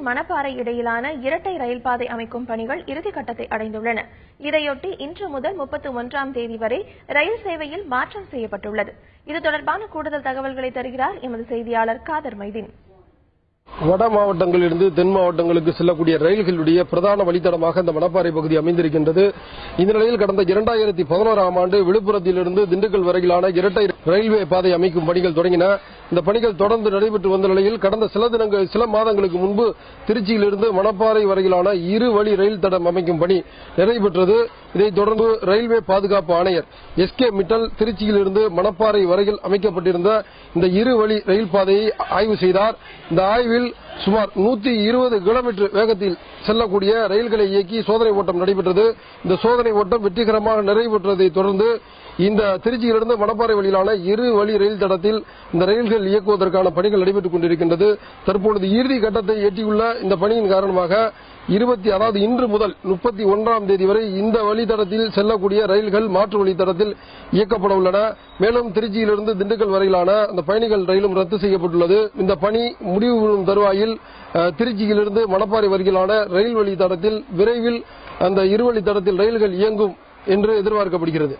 மணப்பாறை இடையிலான இரட்டை ரயில் பாதை அமைக்கும் பணிகள் இறுதிக்கட்டத்தை அடைந்துள்ளன. இதையொட்டி இன்று முதல் 31ஆம் தேதி வரை ரயில் சேவையில் மாற்றம் செய்யப்பட்டுள்ளது. இது தொடர்பான கூடுதல் தகவல்களை தருகிறார் எமது செய்தியாளர் காதர் மைதீன். வட மாவட்டங்களிலிருந்து தென் மாவட்டங்களுக்கு செல்லக்கூடிய ரயில்களுடைய பிரதான வழித்தடமாக இந்த மணப்பாறை பகுதி அமைந்திருக்கின்றது. இந்த நிலையில் கடந்த 2011ஆம் ஆண்டு விழுப்புரத்திலிருந்து திண்டுக்கல் வரையிலான இரட்டை ரயில்வே பாதை அமைக்கும் பணிகள் தொடங்கின. இந்த பணிகள் தொடர்ந்து நடைபெற்று வந்த நிலையில் கடந்த சில மாதங்களுக்கு முன்பு திருச்சியிலிருந்து மணப்பாறை வரையிலான இரு வழி ரயில் தடம் அமைக்கும் பணி நிறைவேற்றது. இதைத் தொடர்ந்து ரயில்வே பாதுகாப்பு ஆணையர் எஸ்.கே. மிட்டல் திருச்சியிலிருந்து மணப்பாறை வரையில் அமைக்கப்பட்டிருந்த இந்த இரு வழி ரயில் பாதையை ஆய்வு செய்தார். இந்த ஆய்வில் சுமார் 120 கிலோமீட்டர் வேகத்தில் செல்லக்கூடிய ரயில்களை இயக்கி சோதனை ஓட்டம் நடைபெற்றது. இந்த சோதனை ஓட்டம் வெற்றிகரமாக நிறைவேற்றதை தொடர்ந்து இந்த திருச்சியிலிருந்து மணப்பாறை வழியிலான இரு வழி ரயில் தடத்தில் இந்த ரயில்கள் இயக்குவதற்கான பணிகள் நடைபெற்றுக் கொண்டிருக்கின்றது. தற்பொழுது இறுதி கட்டத்தை எட்டியுள்ள இந்த பணியின் காரணமாக இன்று முதல் 31ஆம் தேதி வரை இந்த வழித்தடத்தில் செல்லக்கூடிய ரயில்கள் மாற்று வழித்தடத்தில் இயக்கப்பட உள்ளன. மேலும் திருச்சியிலிருந்து திண்டுக்கல் வரையிலான அந்த பயணிகள் ரயிலும் ரத்து செய்யப்பட்டுள்ளது. இந்த பணி முடிவு பெறும் தருவாயில் திருச்சியிலிருந்து மணப்பாறை வரையிலான ரயில் வழித்தடத்தில் விரைவில் அந்த இருவழித்தடத்தில் ரயில்கள் இயங்கும் என்று எதிர்பார்க்கப்படுகிறது.